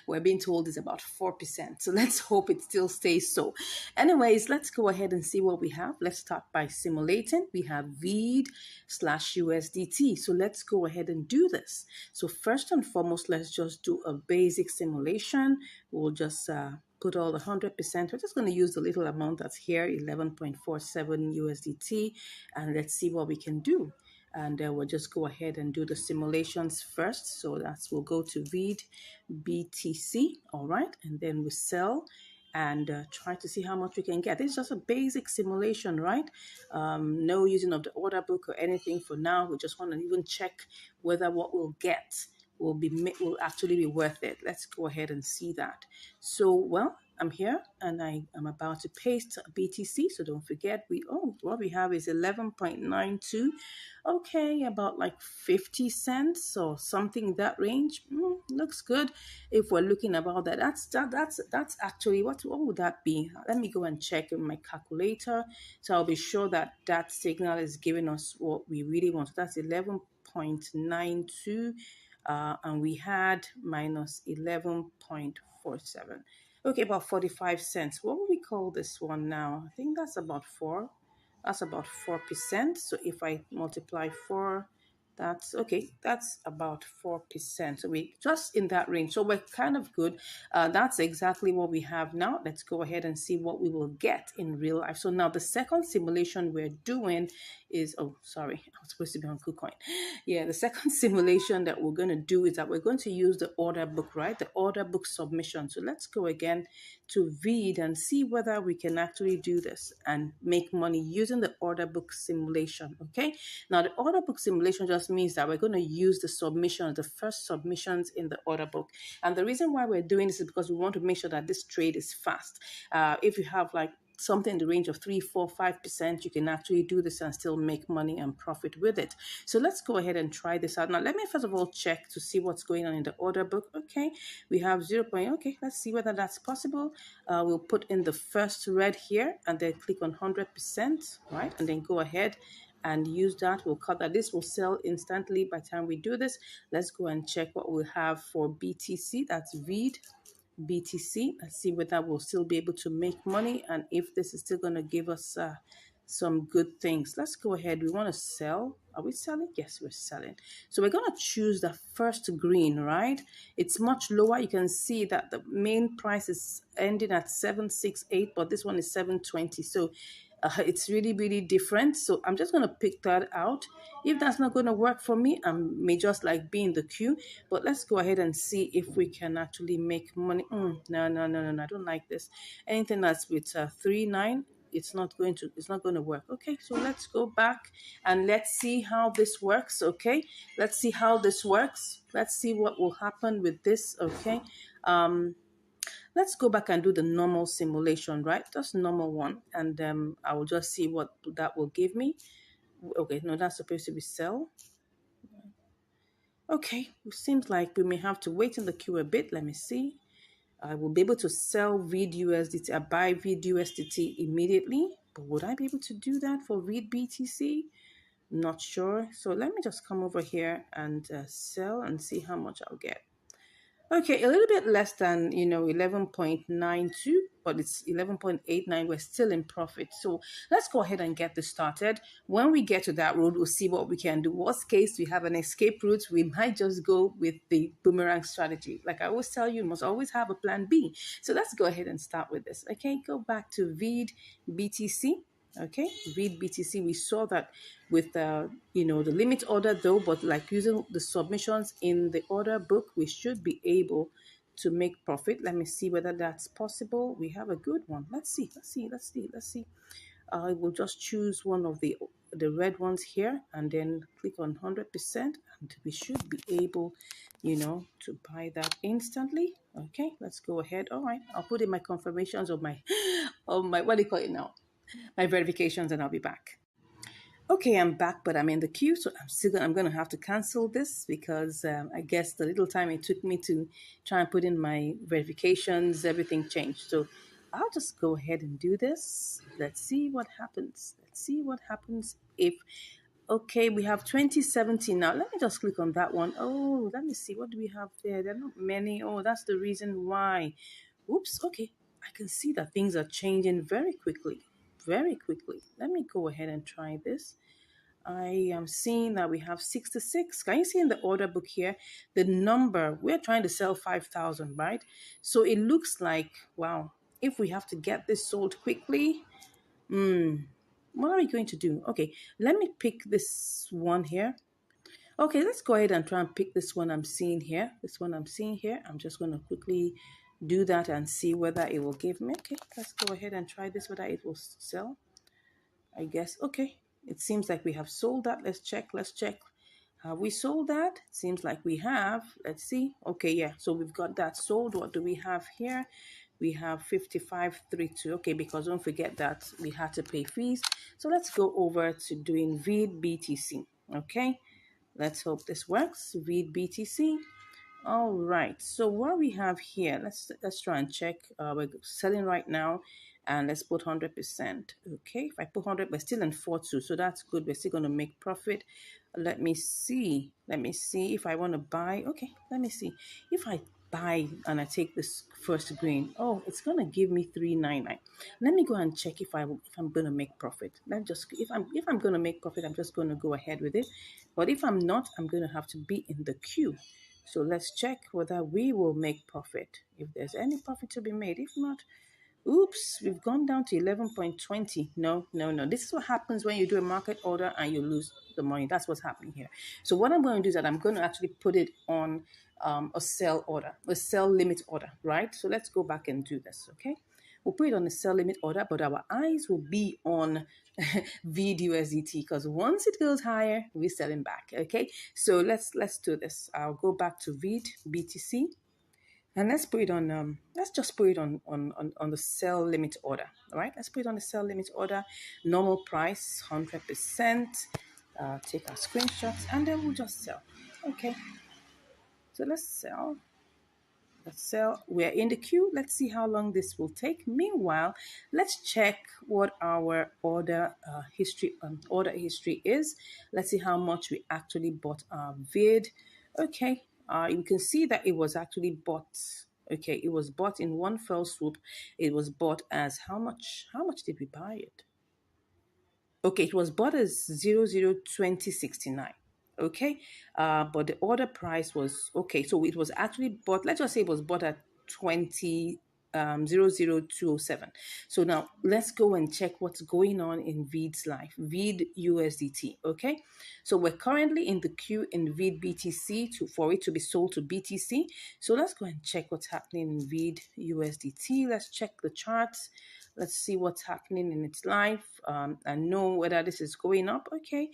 we're being told is about 4%. So let's hope it still stays so. Anyways, let's go ahead and see what we have. Let's start by simulating. We have VEED/USDT. So let's go ahead and do this. So first and foremost, let's just do a basic simulation. We'll just put all the 100%. We're just going to use the little amount that's here, 11.47 USDT, and let's see what we can do. And we'll just go ahead and do the simulations first. So we'll go to read BTC, all right, and then we sell and try to see how much we can get. This is just a basic simulation, right? No using of the order book or anything for now. We just want to even check whether what we'll get will actually be worth it. Let's go ahead and see that. So, well, I'm here and I am about to paste BTC. So don't forget, what we have is 11.92. Okay, about like 50 cents or something in that range. Looks good. If we're looking about that, that's actually what would that be? Let me go and check in my calculator. So I'll be sure that that signal is giving us what we really want. So that's 11.92. And we had minus 11.47. Okay, about 45 cents. What would we call this one now? I think that's about 4. That's about 4%. So if I multiply 4, that's okay. That's about 4%. So we just in that range. So we're kind of good. That's exactly what we have now. Let's go ahead and see what we will get in real life. So now the second simulation we're doing is, oh, sorry, I was supposed to be on KuCoin. Yeah, the second simulation that we're going to do is that we're going to use the order book, right? The order book submission. So let's go again to read and see whether we can actually do this and make money using the order book simulation. Okay, now the order book simulation just means that we're going to use the submissions, the first submissions in the order book. And the reason why we're doing this is because we want to make sure that this trade is fast. If you have like something in the range of 3, 4, 5%, you can actually do this and still make money and profit with it. So let's go ahead and try this out. Now, let me first of all check to see what's going on in the order book. Okay, we have 0. Okay, let's see whether that's possible. We'll put in the first red here and then click on 100%, right? And then go ahead and use that. We'll cut that. This will sell instantly by the time we do this. Let's go and check what we have for BTC. That's read BTC. Let's see whether we'll still be able to make money and if this is still going to give us some good things. Let's go ahead. We want to sell. Are we selling? Yes, we're selling. So we're going to choose the first green, right? It's much lower. You can see that the main price is ending at 768, but this one is 720. So it's really, really different. So I'm just going to pick that out. If that's not going to work for me, I may just like be in the queue. But let's go ahead and see if we can actually make money. No. I don't like this. Anything that's with 3.9. It's not going to work. Okay, so let's go back and let's see how this works. Okay, let's see how this works. Let's see what will happen with this. Okay, let's go back and do the normal simulation, right? Just normal one, and I will just see what that will give me. Okay, no, that's supposed to be sell. Okay, it seems like we may have to wait in the queue a bit. Let me see. I will be able to sell read USDT, buy read USDT immediately. But would I be able to do that for read BTC? Not sure. So let me just come over here and sell and see how much I'll get. Okay, a little bit less than, 11.92, but it's 11.89. We're still in profit. So let's go ahead and get this started. When we get to that road, we'll see what we can do. Worst case, we have an escape route. We might just go with the boomerang strategy. Like I always tell you, you must always have a plan B. So let's go ahead and start with this. Okay, go back to read BTC. Okay, read BTC. We saw that with the limit order though, but like using the submissions in the order book, we should be able to make profit. Let me see whether that's possible. We have a good one. Let's see. I will just choose one of the red ones here and then click on 100%, and we should be able, to buy that instantly. Okay, let's go ahead. All right, I'll put in my confirmations of my, what do you call it now? My verifications, and I'll be back. Okay, I'm back, but I'm in the queue, so I'm going to have to cancel this because I guess the little time it took me to try and put in my verifications, everything changed. So I'll just go ahead and do this. Let's see what happens. Let's see what happens if Okay, we have 2017 now. Let me just click on that one. Oh, let me see. What do we have there? There are not many. Oh, that's the reason why. Oops. Okay. I can see that things are changing very quickly. Very quickly. Let me go ahead and try this. I am seeing that we have 66. Can you see in the order book here the number? We're trying to sell 5,000, right? So it looks like, wow, if we have to get this sold quickly, what are we going to do? Okay, let me pick this one here. Okay, let's go ahead and try and pick this one I'm seeing here. This one I'm seeing here. I'm just going to quickly do that and see whether it will give me. Okay, let's go ahead and try this, whether it will sell. I guess. Okay, it seems like we have sold that. Let's check. Let's check. Have we sold that? Seems like we have. Let's see. Okay, yeah. So we've got that sold. What do we have here? We have 55.32. Okay, because don't forget that we had to pay fees. So let's go over to doing VID BTC. Okay, let's hope this works. VID BTC. All right. So what we have here, let's try and check. We're selling right now, and let's put 100%. Okay. If I put 100, we're still in 4.2, so that's good. We're still going to make profit. Let me see. Let me see if I want to buy. Okay. Let me see if I buy and I take this first green. Oh, it's going to give me 399. Let me go and check if I'm going to make profit. Let just if I'm going to make profit, I'm just going to go ahead with it. But if I'm not, I'm going to have to be in the queue. So let's check whether we will make profit, if there's any profit to be made. If not, oops, we've gone down to 11.20. No, no, no. This is what happens when you do a market order and you lose the money. That's what's happening here. So what I'm going to do is that I'm going to actually put it on a sell order, a sell limit order, right? So let's go back and do this, okay? We'll put it on the sell limit order, but our eyes will be on VID USDT, because once it goes higher, we're selling back. Okay, so let's do this. I'll go back to VID BTC, and let's put it on. Let's just put it on the sell limit order. All right, let's put it on the sell limit order. Normal price 100%. Take our screenshots, and then we'll just sell. Okay, so let's sell. Let's sell. We're in the queue. Let's see how long this will take. Meanwhile, let's check what our order history is. Let's see how much we actually bought our VID. Okay, you can see that it was actually bought. Okay, it was bought in one fell swoop. It was bought as how much? How much did we buy it? Okay, it was bought as 002069. Okay, but the order price was okay. So it was actually bought. Let's just say it was bought at 00207. So now let's go and check what's going on in VID's life, VID USDT. Okay, so we're currently in the queue in VID BTC for it to be sold to BTC. So let's go and check what's happening in VID USDT. Let's check the charts. Let's see what's happening in its life and know whether this is going up. Okay,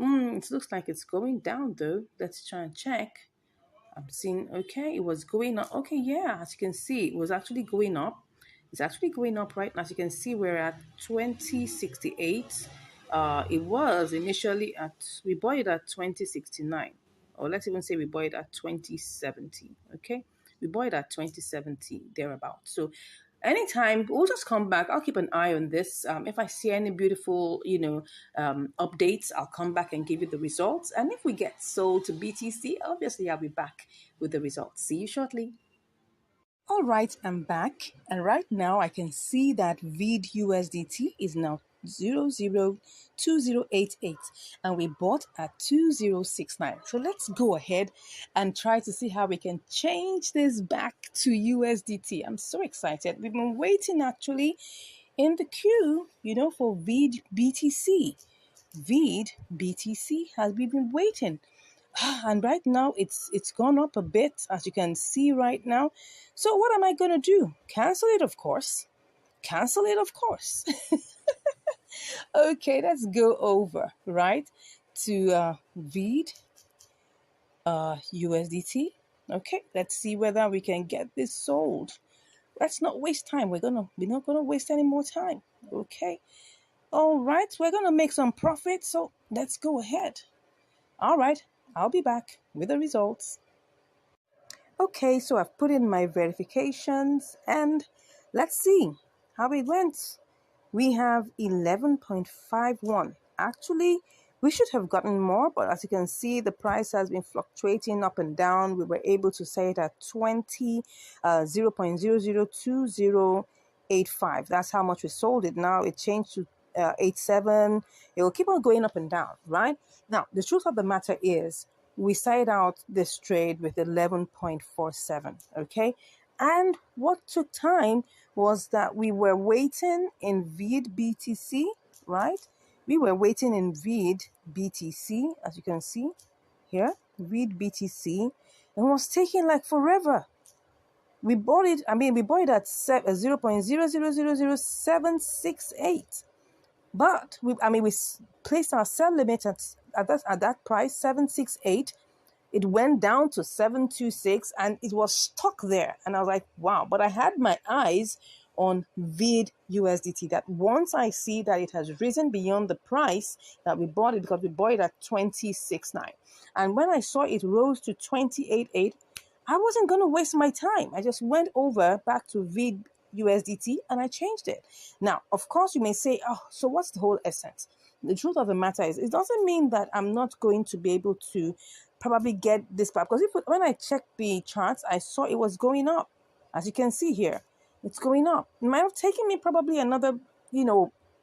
it looks like it's going down though. Let's try and check. I'm seeing, okay, it was going up. Okay, yeah, as you can see, it was actually going up. It's actually going up right now. As you can see, we're at 2068. It was initially at, we bought it at 2069. Or let's even say we bought it at 2070. Okay, we bought it at 2070, thereabout. So anytime, we'll just come back. I'll keep an eye on this. If I see any beautiful, updates, I'll come back and give you the results. And if we get sold to BTC, obviously I'll be back with the results. See you shortly. All right, I'm back. And right now I can see that VID USDT is now 002088 and we bought at 2069. So let's go ahead and try to see how we can change this back to USDT. I'm so excited. We've been waiting actually in the queue, for VID BTC. VID BTC has been waiting. And right now it's gone up a bit, as you can see right now. So what am I going to do? Cancel it, of course. Cancel it, of course. Okay, let's go over, right, to VID USDT. Okay, let's see whether we can get this sold. Let's not waste time. We're not gonna waste any more time. Okay. All right, we're gonna make some profit, so let's go ahead. All right, I'll be back with the results. Okay, so I've put in my verifications and let's see how it went. We have 11.51. Actually, We should have gotten more, but as you can see, the price has been fluctuating up and down. We were able to say it at 0.002085. That's how much we sold it. Now it changed to 87. It will keep on going up and down, right? Now, the truth of the matter is we started out this trade with 11.47, okay? And what took time was that we were waiting in VID BTC, right? We were waiting in VID BTC, as you can see here, VID BTC, and it was taking like forever. We bought it, we bought it at 0.0000768. But we placed our sell limit at that price, 768. It went down to 726 and it was stuck there. And I was like, wow. But I had my eyes on VID USDT, that once I see that it has risen beyond the price that we bought it, because we bought it at 26.9. And when I saw it rose to 28.8, I wasn't going to waste my time. I just went over back to VID USDT and I changed it. Now, of course, you may say, oh, so what's the whole essence? The truth of the matter is, it doesn't mean that I'm not going to be able to probably get this back. Because when I checked the charts, I saw it was going up. As you can see here, it's going up. It might have taken me probably another,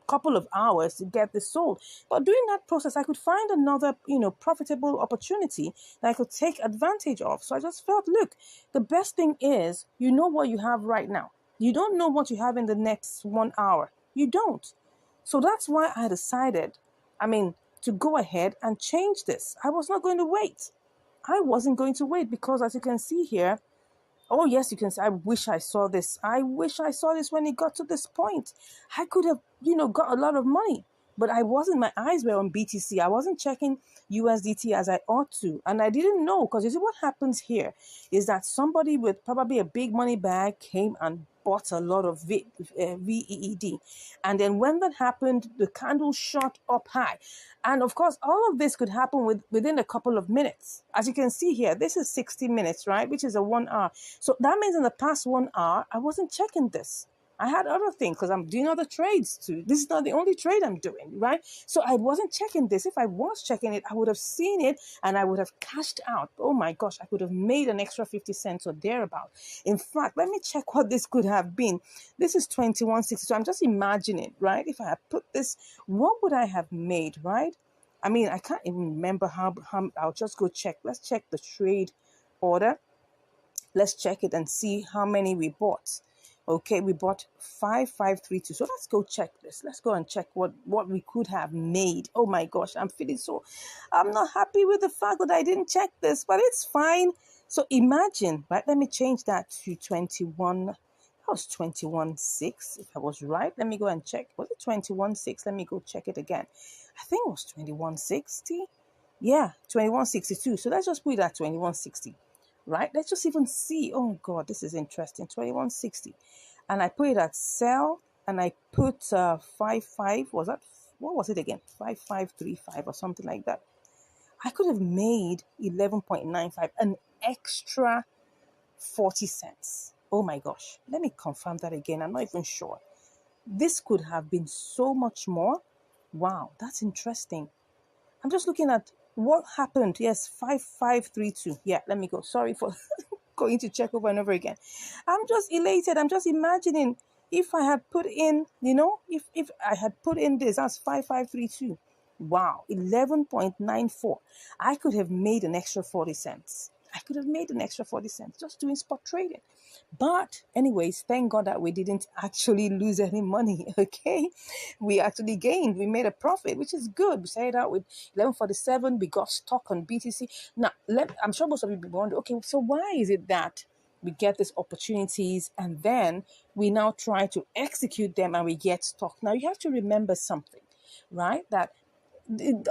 couple of hours to get this sold. But during that process, I could find another, profitable opportunity that I could take advantage of. So I just felt, look, the best thing is, you know what you have right now. You don't know what you have in the next 1 hour. You don't. So that's why I decided, to go ahead and change this. I was not going to wait. I wasn't going to wait because, as you can see here, oh, yes, you can say, I wish I saw this. I wish I saw this when it got to this point. I could have, got a lot of money. But I wasn't, my eyes were on BTC. I wasn't checking USDT as I ought to. And I didn't know, because you see what happens here is that somebody with probably a big money bag came and bought a lot of VEED. And then when that happened, the candle shot up high. And of course, all of this could happen within a couple of minutes. As you can see here, this is 60 minutes, right? Which is a 1 hour. So that means in the past 1 hour, I wasn't checking this. I had other things because I'm doing other trades too. This is not the only trade I'm doing, right? So I wasn't checking this. If I was checking it, I would have seen it and I would have cashed out. Oh my gosh, I could have made an extra 50 cents or thereabout. In fact, let me check what this could have been. This is 21.60. So I'm just imagining, right? If I had put this, what would I have made, right? I can't even remember how I'll just go check. Let's check the trade order. Let's check it and see how many we bought. Okay, we bought 5532. So let's go check this. Let's go and check what we could have made. Oh my gosh, I'm not happy with the fact that I didn't check this, but it's fine. So imagine, right? Let me change that to 21. That was 21.6, if I was right. Let me go and check. Was it 21.6? Let me go check it again. I think it was 21.60. Yeah, 21.62. So let's just put it at 21.60. Right? Let's just even see. Oh God, this is interesting. 21.60. And I put it at sell and I put 55. Was that, what was it again? 5535 or something like that. I could have made 11.95, an extra 40 cents. Oh my gosh. Let me confirm that again. I'm not even sure. This could have been so much more. Wow, that's interesting. I'm just looking at what happened. Yes, 5532. Yeah, let me go. Sorry for going to check over and over again. I'm just elated. I'm just imagining if I had put in, if I had put in this, that's 5532. Wow, 11.94. I could have made an extra 40 cents. I could have made an extra 40 cents just doing spot trading. But anyways, thank God that we didn't actually lose any money, okay? We actually gained. We made a profit, which is good. We started out with 11.47. We got stuck on BTC. Now, I'm sure most of you will wonder, okay, so why is it that we get these opportunities and then we now try to execute them and we get stuck? Now, you have to remember something, right? That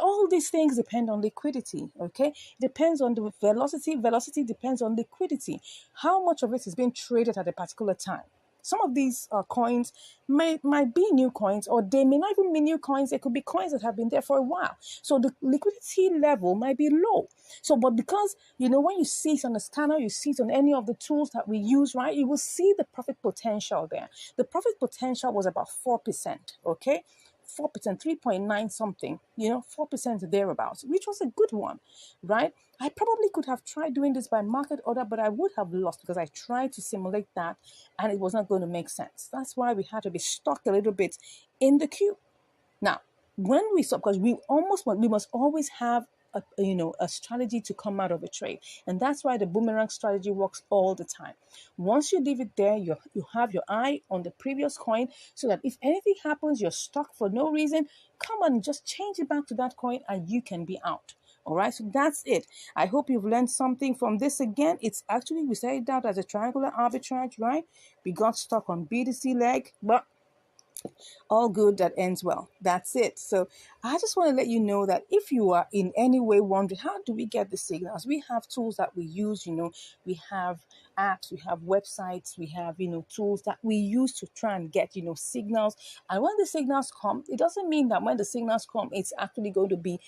all these things depend on liquidity, okay? It depends on the velocity. Velocity depends on liquidity. How much of it is being traded at a particular time? Some of these coins might be new coins, or they may not even be new coins. They could be coins that have been there for a while. So the liquidity level might be low. So, but because, when you see it on the scanner, you see it on any of the tools that we use, right? You will see the profit potential there. The profit potential was about 4%, okay? 4%, 3.9 something, 4% thereabouts, which was a good one, right? I probably could have tried doing this by market order, but I would have lost because I tried to simulate that and it was not going to make sense. That's why we had to be stuck a little bit in the queue. Now, when we stop, because we must always have a strategy to come out of a trade, and that's why the boomerang strategy works all the time. Once you leave it there, you have your eye on the previous coin, so that if anything happens, you're stuck for no reason. Come on, just change it back to that coin, and you can be out. All right, so that's it. I hope you've learned something from this. Again, it's actually, we set it out as a triangular arbitrage, right? We got stuck on BTC leg, but all good that ends well. That's it. So I just want to let you know that if you are in any way wondering, how do we get the signals? We have tools that we use, we have apps, we have websites, we have, tools that we use to try and get, signals. And when the signals come, it doesn't mean that when the signals come, it's actually going to be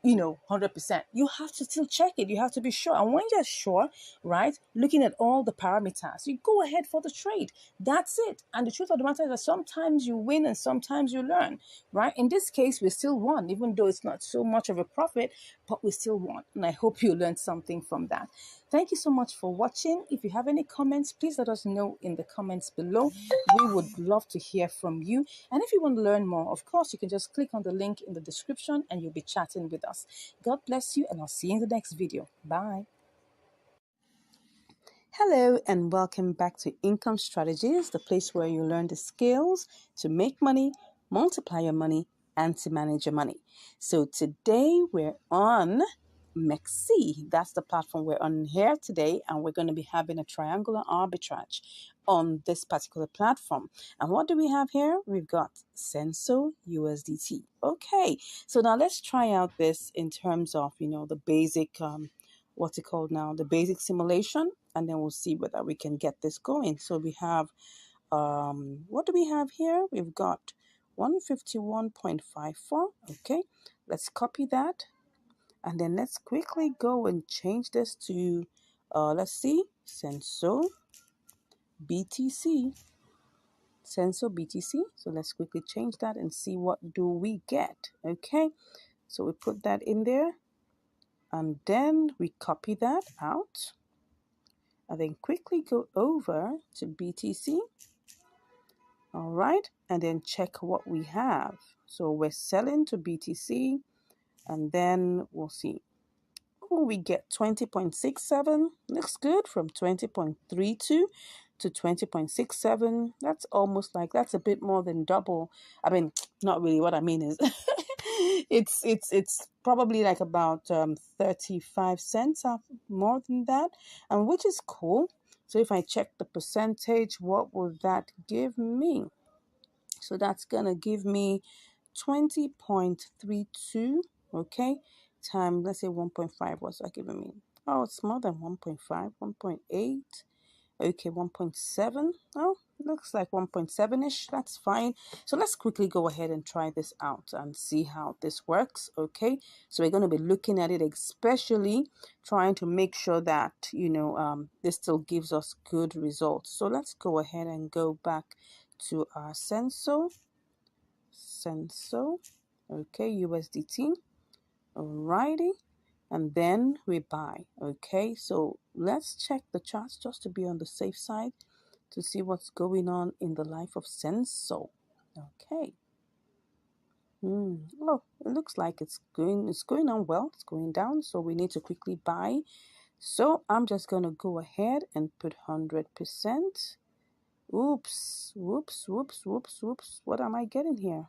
100%. You have to still check it. You have to be sure. And when you're sure, right, looking at all the parameters, you go ahead for the trade. That's it. And the truth of the matter is that sometimes you win and sometimes you learn, right? In this case, we still won, even though it's not so much of a profit, but we still won. And I hope you learned something from that. Thank you so much for watching. If you have any comments, please let us know in the comments below. We would love to hear from you. And if you want to learn more, of course, you can just click on the link in the description and you'll be chatting with us. God bless you, and I'll see you in the next video. Bye. Hello and welcome back to Income Strategies, the place where you learn the skills to make money, multiply your money, and to manage your money. So today we're on MEXC. That's the platform we're on here today, and we're going to be having a triangular arbitrage on this particular platform. And what do we have here? We've got Senso USDT. Okay, so now let's try out this in terms of, the basic, what's it called now? The basic simulation, and then we'll see whether we can get this going. So we have, what do we have here? We've got 151.54. Okay, let's copy that. And then let's quickly go and change this to, let's see, Senso BTC. Senso BTC. So let's quickly change that and see what do we get. Okay, so we put that in there. And then we copy that out. And then quickly go over to BTC. All right, and then check what we have. So we're selling to BTC. And then we'll see. Oh, we get 20.67. Looks good, from 20.32 to 20.67. That's almost like, that's a bit more than double. I mean, not really. What I mean is it's probably like about 35 cents more than that, and which is cool. So if I check the percentage, what will that give me? So that's gonna give me 20.32. Okay, time, let's say 1.5. What's that giving me? Oh, it's more than 1.5, 1.8. Okay, 1.7. Oh, looks like 1.7-ish. That's fine. So let's quickly go ahead and try this out and see how this works. Okay, so we're going to be looking at it, especially trying to make sure that, this still gives us good results. So let's go ahead and go back to our Senso. Okay, USDT. Alrighty. And then we buy. Okay, so let's check the charts just to be on the safe side to see what's going on in the life of Senso. Okay. Oh, it looks like it's going on well. It's going down, so we need to quickly buy. So I'm just gonna go ahead and put 100%. Oops, whoops. What am I getting here?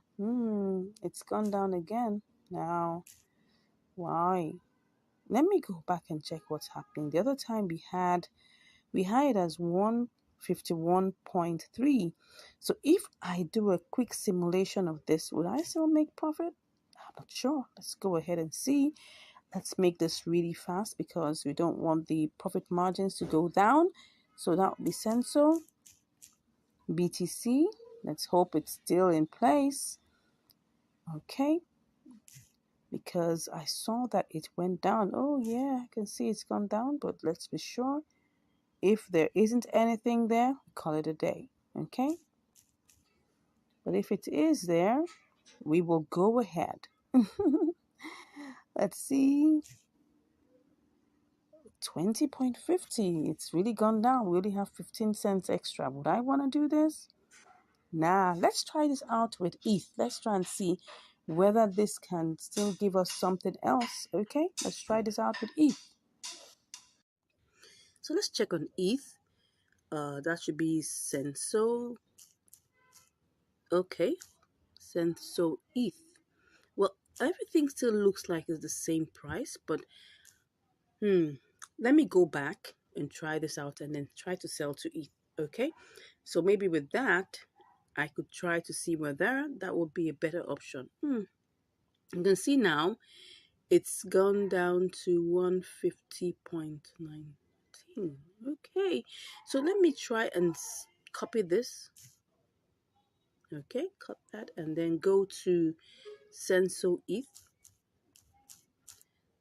It's gone down again. Now, why? Let me go back and check what's happening. The other time we had it as 151.3. So if I do a quick simulation of this, would I still make profit? I'm not sure. Let's go ahead and see. Let's make this really fast because we don't want the profit margins to go down. So that would be Senso BTC. Let's hope it's still in place. Okay. Because I saw that it went down. Oh yeah, I can see it's gone down, but let's be sure. If there isn't anything there, call it a day. Okay, but if it is there, we will go ahead. Let's see. 20.50. It's really gone down. We only have 15 cents extra. Would I want to do this? Nah, let's try this out with ETH. Let's try and see whether this can still give us something else. Okay, let's try this out with ETH. So let's check on ETH. That should be Senso. Okay, Senso ETH. Well, everything still looks like it's the same price, but let me go back and try this out and then try to sell to ETH. Okay, so maybe with that, I could try to see whether that would be a better option. You can see now it's gone down to 150.19. Okay, so let me try and copy this. Okay, cut that and then go to Senso ETH.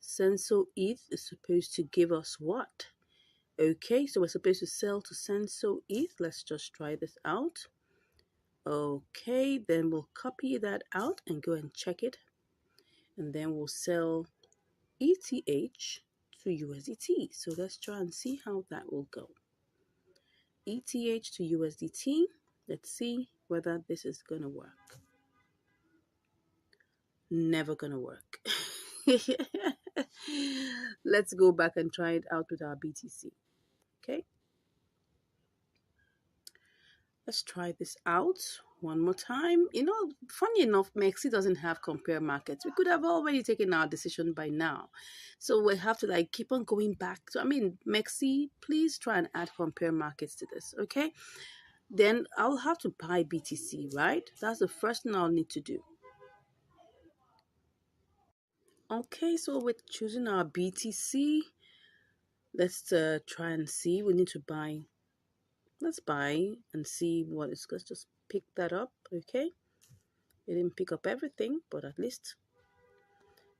Senso ETH is supposed to give us what? Okay, so we're supposed to sell to Senso ETH. Let's just try this out. Okay, then we'll copy that out and go and check it. And then we'll sell ETH to USDT. So let's try and see how that will go. ETH to USDT. Let's see whether this is going to work. Never going to work. Let's go back and try it out with our BTC. Okay. Let's try this out one more time. You know, funny enough, Mexi doesn't have compare markets. We could have already taken our decision by now. So we have to like keep on going back. So, Mexi, please try and add compare markets to this, okay? Then I'll have to buy BTC, right? That's the first thing I'll need to do. Okay, so we're choosing our BTC. Let's try and see. We need to buy. Let's buy and see what it's. Let's just pick that up, okay? It didn't pick up everything, but at least.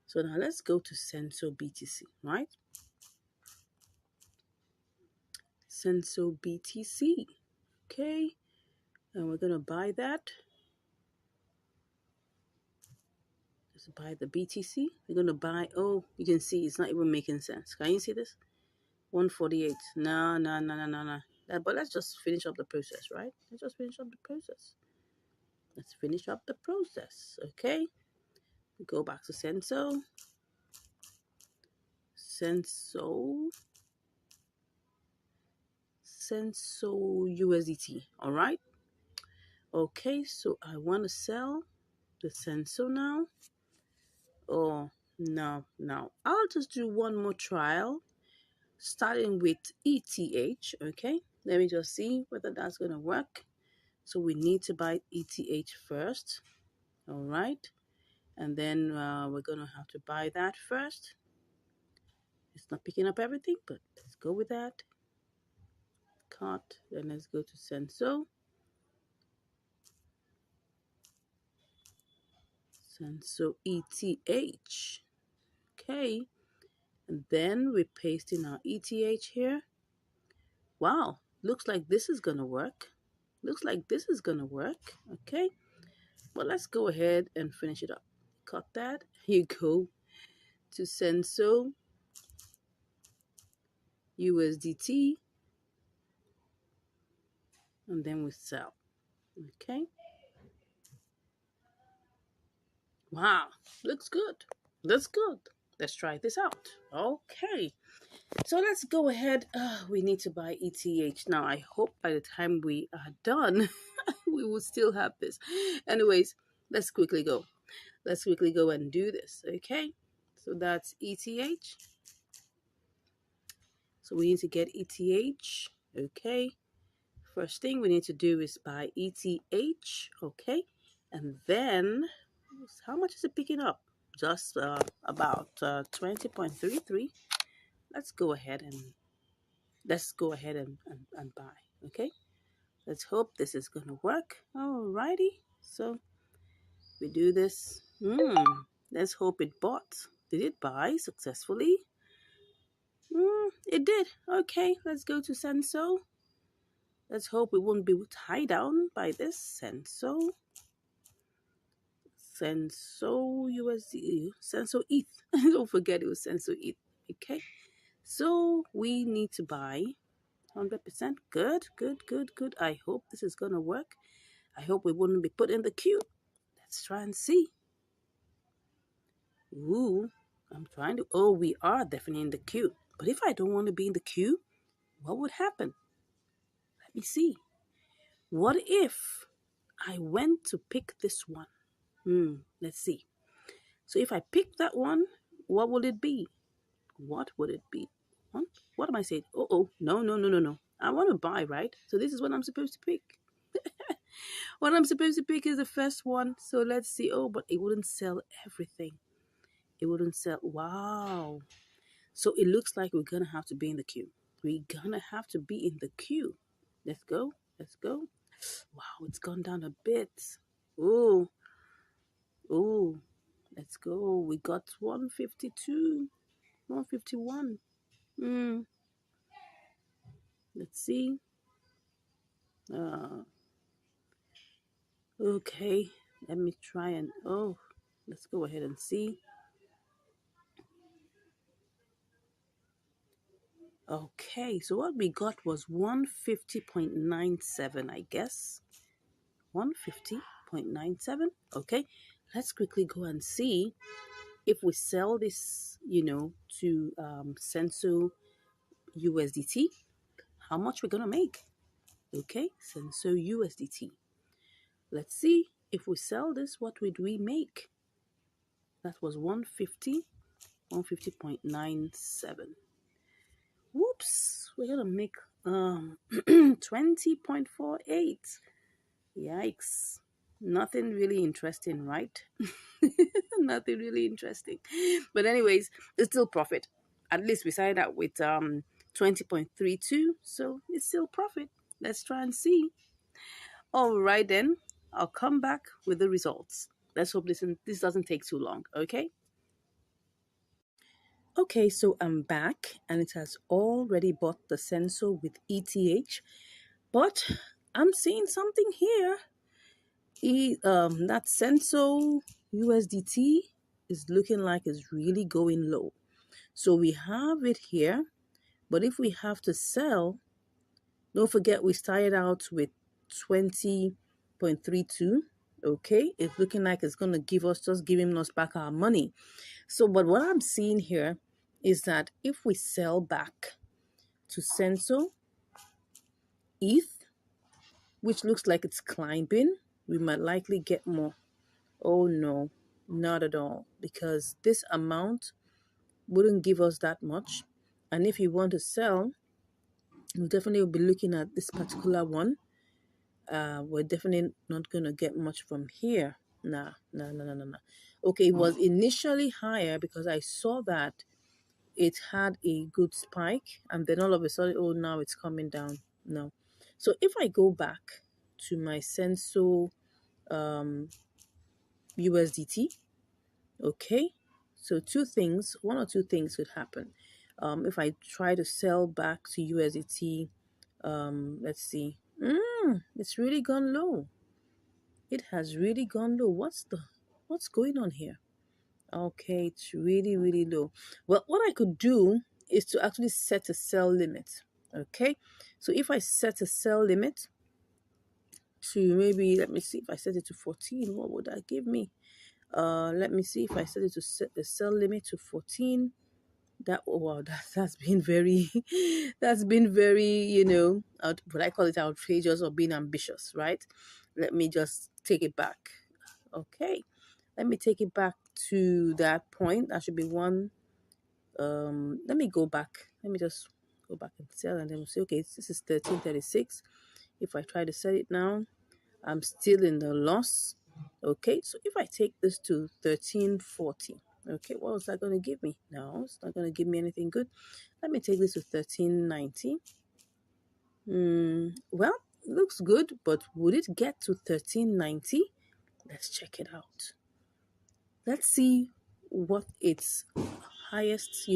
So now let's go to Senso BTC, right? Senso BTC, okay? And we're gonna buy that. Let's buy the BTC. We're gonna buy. Oh, you can see it's not even making sense. Can you see this? 148. No. But let's just finish up the process, right? Let's just finish up the process. Let's finish up the process, okay? Go back to Senso. Senso USDT, all right? Okay, so I want to sell the Senso now. Oh, no. I'll just do one more trial, starting with ETH, okay? Let me just see whether that's going to work. So we need to buy ETH first, all right? And then we're going to have to buy that first. It's not picking up everything, but let's go with that. Cut, then let's go to Senso. Senso ETH. Okay. And then we paste in our ETH here. Wow. Looks like this is going to work. Okay. Well, let's go ahead and finish it up. Cut that. Here you go to Senso USDT. And then we sell. Okay. Wow. Looks good. Let's try this out. Okay. So let's go ahead. We need to buy ETH. Now, I hope by the time we are done, we will still have this. Anyways, let's quickly go. Let's quickly go and do this. Okay. So that's ETH. So we need to get ETH. Okay. First thing we need to do is buy ETH. Okay. And then, how much is it picking up? Just about 20.33. Let's go ahead and buy. Okay. Let's hope this is going to work. Alrighty. So we do this. Let's hope it bought. Did it buy successfully? It did. Okay. Let's go to Senso. Let's hope we won't be tied down by this Senso. Senso USD, Senso ETH. Don't forget it was Senso ETH. Okay, so we need to buy 100%. Good, good, good, good. I hope this is gonna work. I hope we wouldn't be put in the queue. Let's try and see. Ooh, I'm trying to. Oh, we are definitely in the queue. But if I don't want to be in the queue, what would happen? Let me see. What if I went to pick this one? Let's see. So if I pick that one, what would it be? What would it be? What am I saying? Oh, no, no, no, no, no. I want to buy, right? So this is what I'm supposed to pick. What I'm supposed to pick is the first one. So let's see. Oh, but it wouldn't sell everything. It wouldn't sell. Wow. So it looks like we're going to have to be in the queue. We're going to have to be in the queue. Let's go. Let's go. Wow, it's gone down a bit. Oh, oh. Let's go. We got 152, 151. Let's see. Okay. Let me try and, oh, let's go ahead and see. Okay, so what we got was 150.97, I guess. 150.97. Okay, let's quickly go and see if we sell this, to Senso USDT, how much we're gonna make. Okay, Senso USDT. Let's see if we sell this, what would we make? That was 150, 150.97. Whoops, we're gonna make 20.48. Yikes. Nothing really interesting, right? Nothing really interesting. But anyways, it's still profit. At least we started out with 20.32, so it's still profit. Let's try and see. All right then, I'll come back with the results. Let's hope this doesn't take too long, okay? Okay, so I'm back and it has already bought the sensor with ETH, but I'm seeing something here. That Senso USDT is looking like it's really going low. So we have it here, but if we have to sell, don't forget we started out with 20.32. Okay, it's looking like it's gonna giving us back our money. So, but what I'm seeing here is that if we sell back to Senso ETH, which looks like it's climbing, we might likely get more. Oh no, not at all, because this amount wouldn't give us that much. And if you want to sell, we'll definitely be looking at this particular one. We're definitely not going to get much from here. Nah. Okay, it was initially higher because I saw that it had a good spike, and then all of a sudden, oh, now it's coming down. No. So if I go back to my Senso USDT, okay, so one or two things could happen. If I try to sell back to USDT, let's see. It's really gone low. It has really gone low. What's going on here? Okay, it's really, really low. Well, what I could do is to actually set a sell limit. Okay, so if I set a sell limit to maybe, let me see, if I set it to 14, what would that give me? Let me see if I set it to set the sell limit to 14. That's been very that's been very, what I call it, outrageous or being ambitious, right? Let me just take it back. Okay, let me take it back to that point. That should be one. Let me go back. Let me just go back and sell, and then we'll say, okay, this is 1336. If I try to sell it now, I'm still in the loss. Okay, so if I take this to 1340, okay, what was that going to give me? No, it's not going to give me anything good. Let me take this to 1390. Well, looks good, but would it get to 1390? Let's check it out. Let's see what its highest,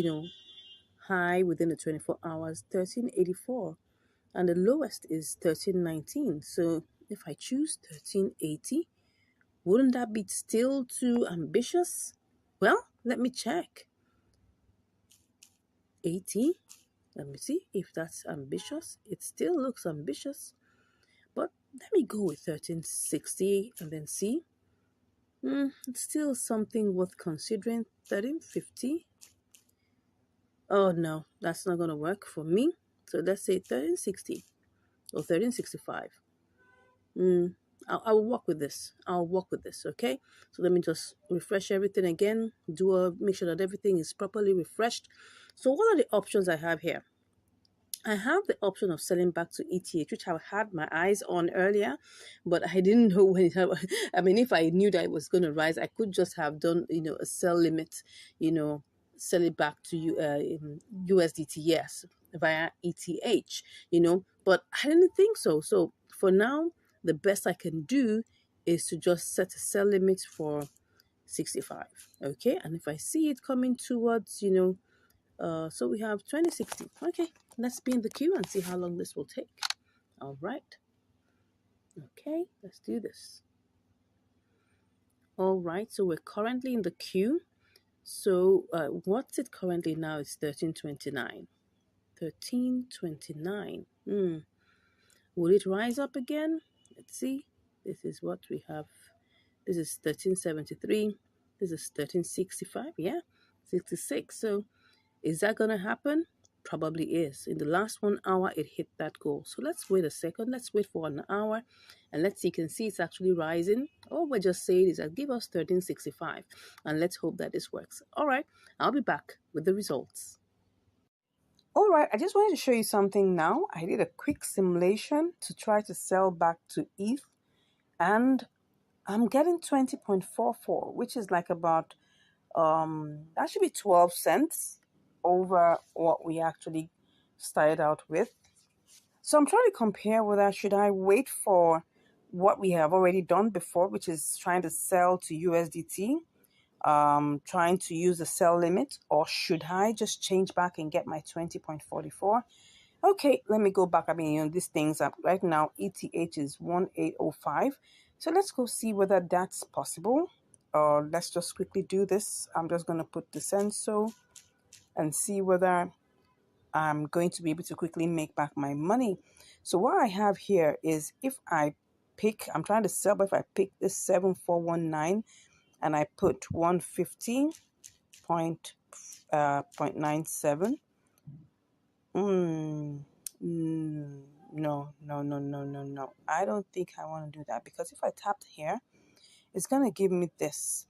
high within the 24 hours, 1384. And the lowest is 1319. So if I choose 1380, Wouldn't that be still too ambitious? Well, let me check. 80. Let me see if that's ambitious. It still looks ambitious. But let me go with 1360 and then see. It's still something worth considering. 1350. Oh no, that's not going to work for me. So let's say 1360 or 1365. I'll work with this. I'll work with this, okay? So let me just refresh everything again. Make sure that everything is properly refreshed. So what are the options I have here? I have the option of selling back to ETH, which I had my eyes on earlier, but I didn't know when it happened. I mean, if I knew that it was going to rise, I could just have done, a sell limit, sell it back to USDT, yes, via ETH, but I didn't think so. So for now, the best I can do is to just set a sell limit for 65, okay? And if I see it coming towards, so we have 2060. Okay, let's be in the queue and see how long this will take. All right. Okay, let's do this. All right, so we're currently in the queue. So what's it currently now? It's 1329. 1329. Will it rise up again? Let's see. This is what we have. This is 1373. This is 1365. Yeah, 66. So is that going to happen? Probably is. In the last 1 hour, it hit that goal. So let's wait a second. Let's wait for an hour. And let's see. You can see it's actually rising. All we're just saying is that give us 1365. And let's hope that this works. All right. I'll be back with the results. All right. I just wanted to show you something now. I did a quick simulation to try to sell back to ETH. And I'm getting 20.44, which is like about, that should be 12 cents over what we actually started out with. So I'm trying to compare whether should I wait for what we have already done before, which is trying to sell to USDT, trying to use the sell limit, or should I just change back and get my 20.44? Okay, let me go back. I mean, these things are right now, ETH is 1805. So let's go see whether that's possible. Let's just quickly do this. I'm just going to put the Senso and see whether I'm going to be able to quickly make back my money. So what I have here is if I pick, I'm trying to sell, but if I pick this 7419 and I put 150.97, no. I don't think I want to do that, because if I tapped here, it's going to give me this.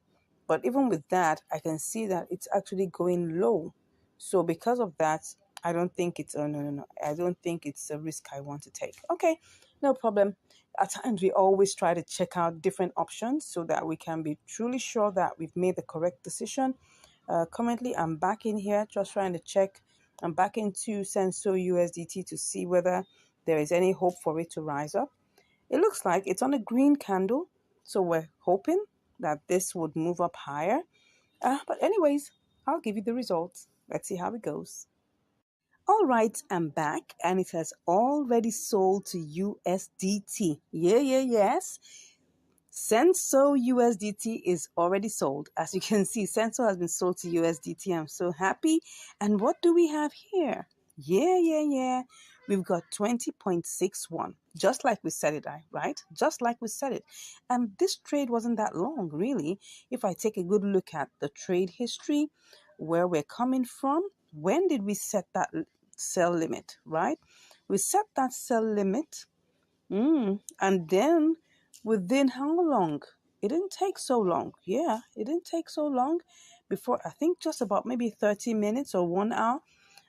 But even with that, I can see that it's actually going low. So because of that, I don't think it's, no. I don't think it's a risk I want to take. Okay, no problem. At times, we always try to check out different options so that we can be truly sure that we've made the correct decision. Currently, I'm back in here just trying to check. I'm back into Senso USDT to see whether there is any hope for it to rise up. It looks like it's on a green candle, so we're hoping that this would move up higher. But anyways, I'll give you the results. Let's see how it goes. All right, I'm back, and it has already sold to USDT. Yes. Senso USDT is already sold. As you can see, Senso has been sold to USDT. I'm so happy. And what do we have here? Yeah. We've got 20.61, just like we said it, right? Just like we said it. And this trade wasn't that long, really. If I take a good look at the trade history, where we're coming from, when did we set that sell limit, right? We set that sell limit, and then within how long? It didn't take so long. Yeah, it didn't take so long before, I think just about maybe 30 minutes or 1 hour,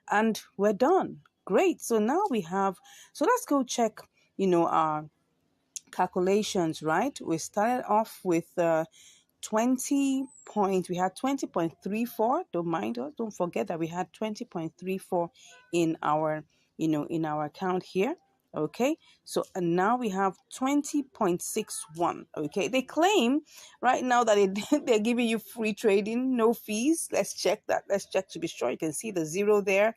and we're done. Great. So now we have, so let's go check, our calculations, right? We started off with we had 20.34. Don't mind us. Don't forget that we had 20.34 in our, in our account here. Okay, so and now we have 20.61. Okay, they claim right now that they're giving you free trading, no fees. Let's check that. Let's check to be sure. You can see the zero there.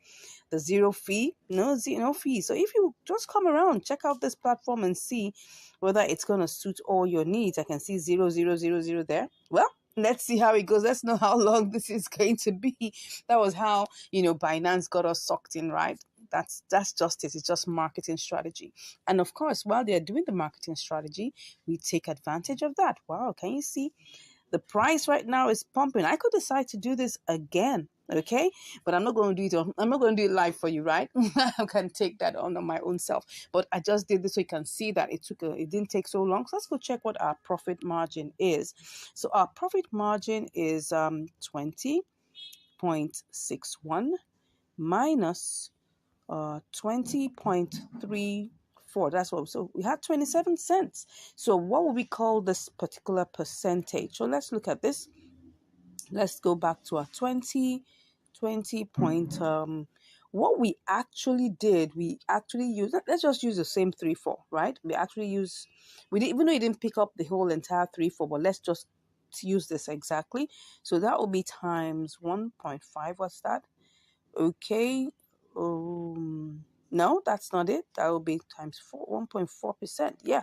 the zero fee, no fee. So if you just come around, check out this platform and see whether it's going to suit all your needs. I can see 0000 there. Well, let's see how it goes. Let's know how long this is going to be. That was how, Binance got us sucked in, right? That's just it. It's just marketing strategy. And of course, while they're doing the marketing strategy, we take advantage of that. Wow, can you see? The price right now is pumping. I could decide to do this again, okay? But I'm not going to do it. I'm not going to do it live for you, right? I can take that on my own self. But I just did this so you can see that it didn't take so long. So let's go check what our profit margin is. So our profit margin is 20.61 minus 20.34. That's what. So we had 27 cents. So what would we call this particular percentage? So let's look at this. Let's go back to our 20 point. What we actually did, we actually used. Let's just use the same 3-4, right? We didn't, even though you didn't pick up the whole entire 3-4, but let's just use this exactly. So that will be times 1.5. What's that? Okay. No, that's not it. That will be times 1.4%. Yeah.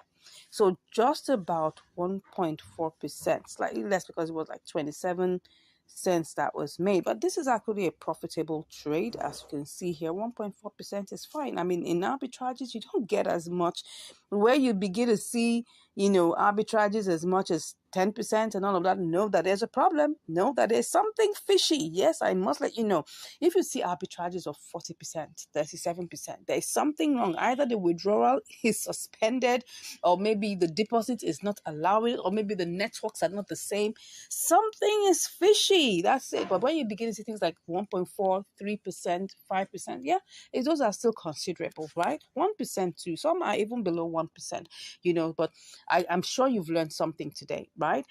So just about 1.4%, slightly less because it was like 27 cents that was made. But this is actually a profitable trade. As you can see here, 1.4% is fine. I mean, in arbitrages, you don't get as much. Where you begin to see, arbitrages as much as 10% and all of that, know that there's a problem. Know that there's something fishy. Yes, I must let you know. If you see arbitrages of 40%, 37%, there is something wrong. Either the withdrawal is suspended, or maybe the deposit is not allowing, or maybe the networks are not the same. Something is fishy. That's it. But when you begin to see things like 1.4, 3%, 5%, yeah, those are still considerable, right? 1% too. Some are even below 1%, but I'm sure you've learned something today, right?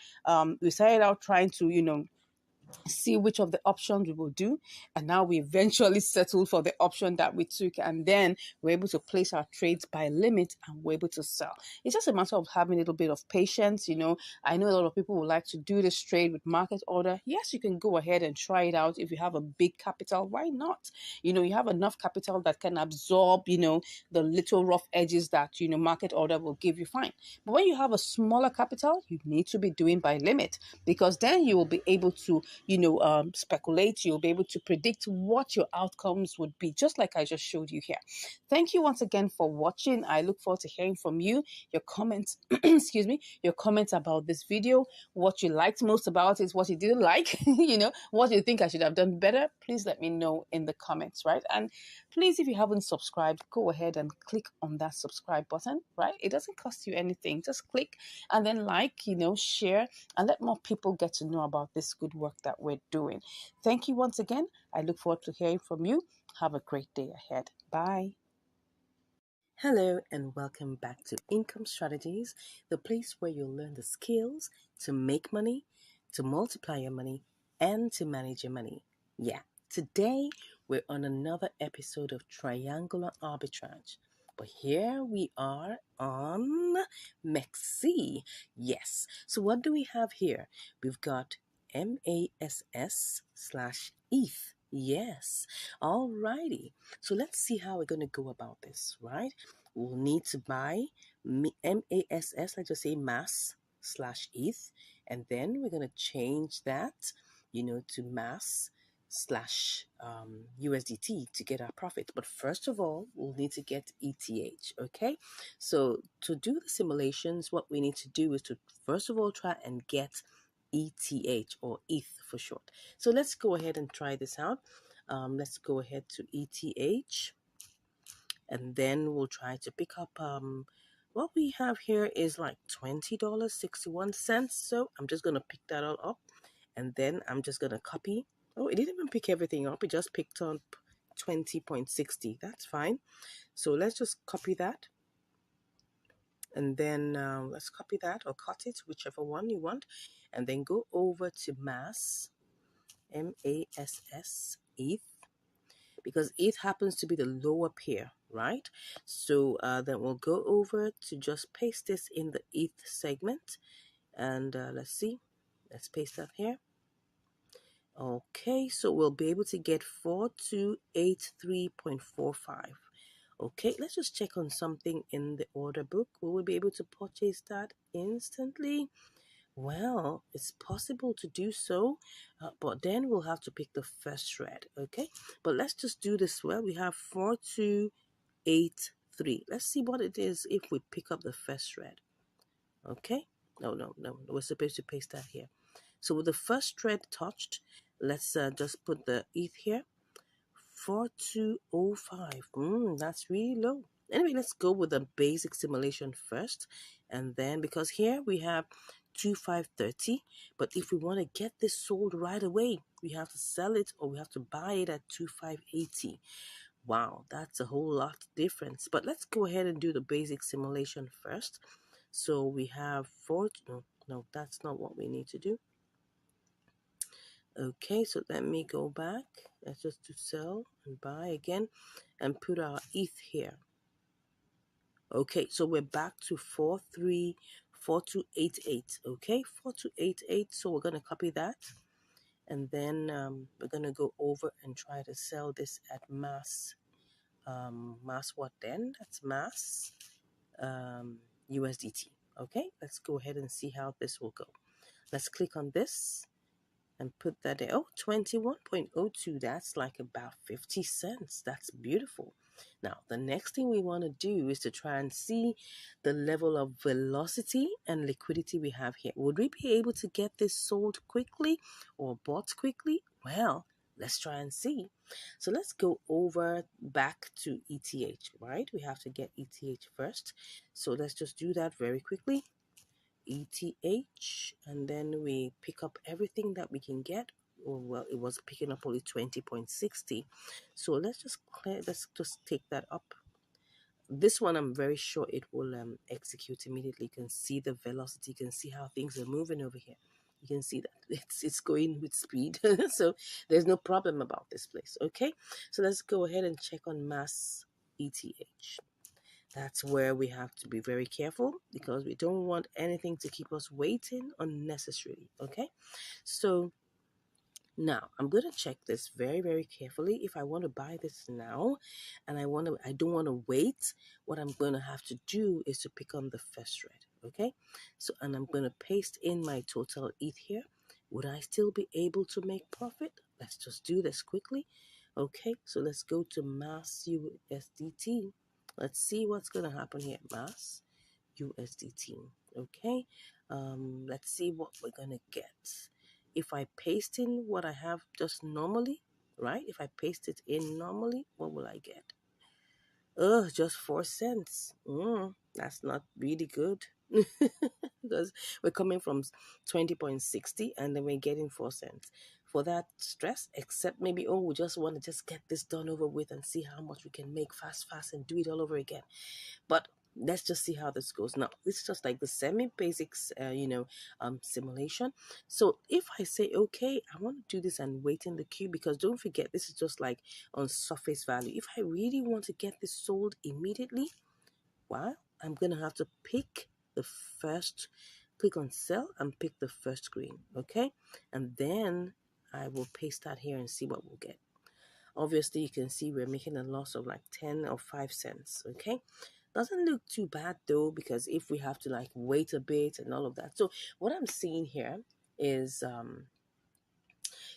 We started out trying to, see which of the options we will do, and now we eventually settled for the option that we took, and then we're able to place our trades by limit and we're able to sell. It's just a matter of having a little bit of patience. I know a lot of people would like to do this trade with market order. Yes, you can go ahead and try it out. If you have a big capital, why not? You have enough capital that can absorb the little rough edges that market order will give you, fine. But when you have a smaller capital, you need to be doing by limit, because then you will be able to speculate. You'll be able to predict what your outcomes would be, just like I just showed you here. Thank you once again for watching. I look forward to hearing from you, your comments, excuse me, your comments about this video, what you liked most about it, what you didn't like, what you think I should have done better. Please let me know in the comments, right? And please, if you haven't subscribed, go ahead and click on that subscribe button, right? It doesn't cost you anything. Just click and then share, and let more people get to know about this good work that we're doing. Thank you once again. I look forward to hearing from you. Have a great day ahead. Bye. Hello and welcome back to Income Strategies, the place where you'll learn the skills to make money, to multiply your money, and to manage your money. Yeah, today we're on another episode of Triangular Arbitrage. But here we are on MEXC. Yes. So what do we have here? We've got MASS/ETH. Yes. Alrighty. So let's see how we're going to go about this, right? We'll need to buy MASS, let's just say mass/ETH, and then we're going to change that, to mass/USDT to get our profit. But first of all, we'll need to get ETH, okay? So to do the simulations, what we need to do is to first of all try and get ETH, or ETH for short. So let's go ahead and try this out. Let's go ahead to ETH, and then we'll try to pick up what we have here is like $20.61. So I'm just gonna pick that all up, and then I'm just gonna copy. Oh, it didn't even pick everything up, it just picked up 20.60. That's fine. So let's just copy that, and then let's copy that or cut it, whichever one you want, and then go over to mass, MASS ETH, because ETH happens to be the lower pair, right? So then we'll go over to just paste this in the ETH segment, and let's see, let's paste that here. Okay, so we'll be able to get 4283.45. Okay, let's just check on something in the order book. Will we be able to purchase that instantly? Well, it's possible to do so, but then we'll have to pick the first thread, okay? But let's just do this well. We have 4283. Let's see what it is if we pick up the first thread, okay? No. We're supposed to paste that here. So with the first thread touched, let's just put the ETH here. 4205. That's really low. Anyway, let's go with the basic simulation first. And then, because here we have 2530, but if we want to get this sold right away, we have to sell it or we have to buy it at 2580. Wow, that's a whole lot difference. But let's go ahead and do the basic simulation first. So we have no, that's not what we need to do. Okay, so let me go back. Let's just do sell and buy again and put our ETH here. Okay, so we're back to 434288. Okay, 4288. So we're going to copy that. And then we're going to go over and try to sell this at mass. Mass what then? That's mass USDT. Okay, let's go ahead and see how this will go. Let's click on this and put that there. Oh, 21.02. That's like about 50 cents. That's beautiful. Now, the next thing we want to do is to try and see the level of velocity and liquidity we have here. Would we be able to get this sold quickly or bought quickly? Well, let's try and see. So let's go over back to ETH, right? We have to get ETH first. So let's just do that very quickly. ETH, and then we pick up everything that we can get. Oh, well, it was picking up only 20.60, so let's just take that up. This one I'm very sure it will execute immediately. You can see the velocity, you can see how things are moving over here. You can see that it's going with speed. So there's no problem about this place. Okay, so let's go ahead and check on mass ETH. That's where we have to be very careful because we don't want anything to keep us waiting unnecessarily. Okay, so now I'm going to check this very, very carefully. If I want to buy this now and I don't want to wait, what I'm going to have to do is to pick on the first thread. Okay, so and I'm going to paste in my total ETH here. Would I still be able to make profit? Let's just do this quickly. Okay, so let's go to mass USDT. Let's see what's going to happen here. Mass USDT. Okay, let's see what we're going to get. If I paste in what I have just normally, right? If I paste it in normally, what will I get? Just 4 cents. That's not really good. Because we're coming from 20.60 and then we're getting 4 cents. For that stress, except maybe, we just want to just get this done over with and see how much we can make fast and do it all over again. But let's just see how this goes. Now, this is just like the semi-basics, simulation. So if I say, okay, I want to do this and wait in the queue, because don't forget, this is just like on surface value. If I really want to get this sold immediately, well, I'm going to have to pick the first, click on sell and pick the first screen, okay? And then I will paste that here and see what we'll get. Obviously, you can see we're making a loss of like 10 or 5 cents, okay? Doesn't look too bad though, because if we have to like wait a bit and all of that. So what I'm seeing here is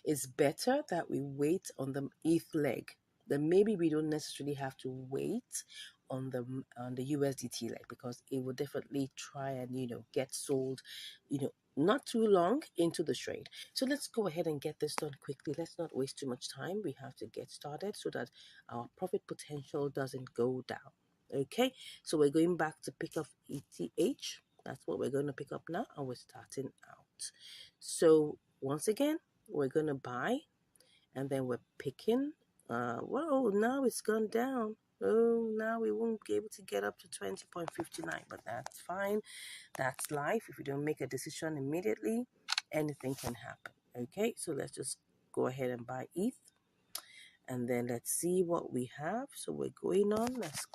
it's better that we wait on the ETH leg. Then maybe we don't necessarily have to wait on the USDT leg, because it will definitely try and get sold not too long into the trade. So let's go ahead and get this done quickly. Let's not waste too much time. We have to get started so that our profit potential doesn't go down. Okay, so we're going back to pick up ETH. That's what we're going to pick up now, and we're starting out. So once again, we're going to buy, and then we're picking. Whoa, now it's gone down. Oh, now we won't be able to get up to 20.59, but that's fine. That's life. If you don't make a decision immediately, anything can happen. Okay, so let's just go ahead and buy ETH, and then let's see what we have. So we're going on. Let's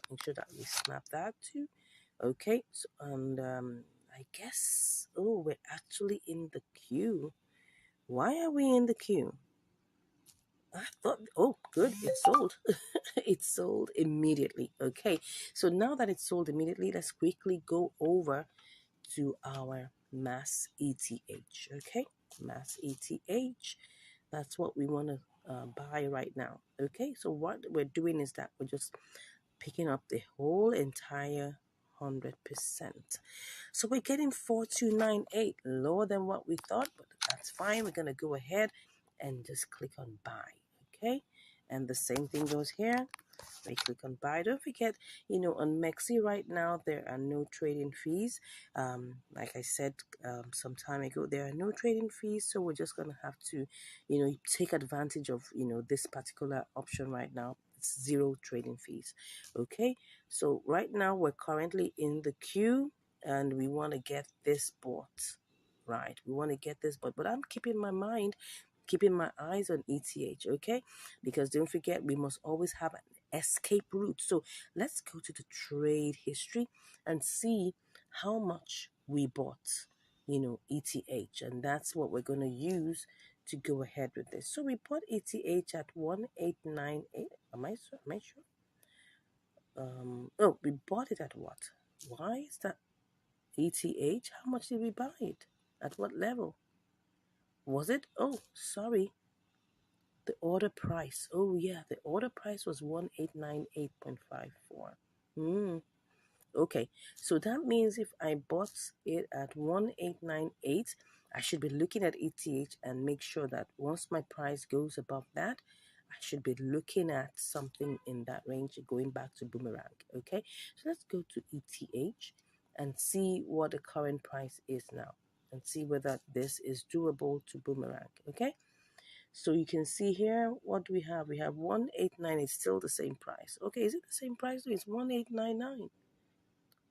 make sure that we snap that too. Okay, so, and I guess, we're actually in the queue. Why are we in the queue? I thought, oh, good, it sold. It sold immediately. Okay, so now that it's sold immediately, let's quickly go over to our mass ETH. Okay, mass ETH. That's what we want to buy right now. Okay, so what we're doing is that we're just picking up the whole entire 100%. So we're getting 4298, lower than what we thought, but that's fine. We're going to go ahead and just click on buy. Okay, and the same thing goes here. We click on buy. Don't forget, on Mexi right now, there are no trading fees. Like I said some time ago, there are no trading fees. So we're just going to have to, take advantage of, this particular option right now. It's zero trading fees. Okay. So right now we're currently in the queue and we want to get this bought. Right. We want to get this bought, but I'm keeping my mind, keeping my eyes on ETH. Okay. Because don't forget, we must always have an escape route. So let's go to the trade history and see how much we bought, ETH. And that's what we're going to use to go ahead with this. So we bought ETH at 1898. Am I sure? Oh, we bought it at what? Why is that ETH? How much did we buy it? At what level? Was it? Oh, sorry. The order price. Oh, yeah. The order price was 1898.54. Hmm. Okay. So that means if I bought it at 1898, I should be looking at ETH and make sure that once my price goes above that, I should be looking at something in that range going back to boomerang. Okay. So let's go to ETH and see what the current price is now and see whether this is doable to boomerang. Okay. So you can see here what we have. We have 189. It's still the same price. Okay, is it the same price? No, it's 1899.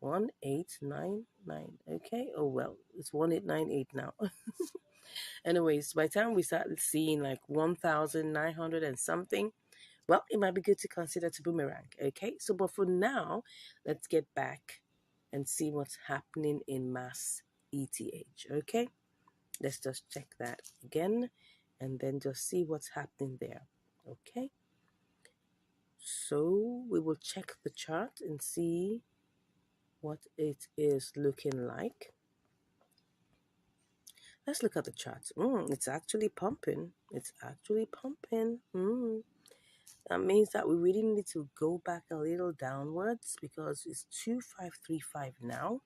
1899. Okay. Oh well, it's 1898 now. Anyways, by the time we start seeing like 1900 and something, well, it might be good to consider to boomerang. Okay. So but for now, let's get back and see what's happening in mass ETH. Okay. Let's just check that again and then just see what's happening there. Okay. So we will check the chart and see what it is looking like. Let's look at the charts. It's actually pumping. It's actually pumping. That means that we really need to go back a little downwards because it's 2535 now.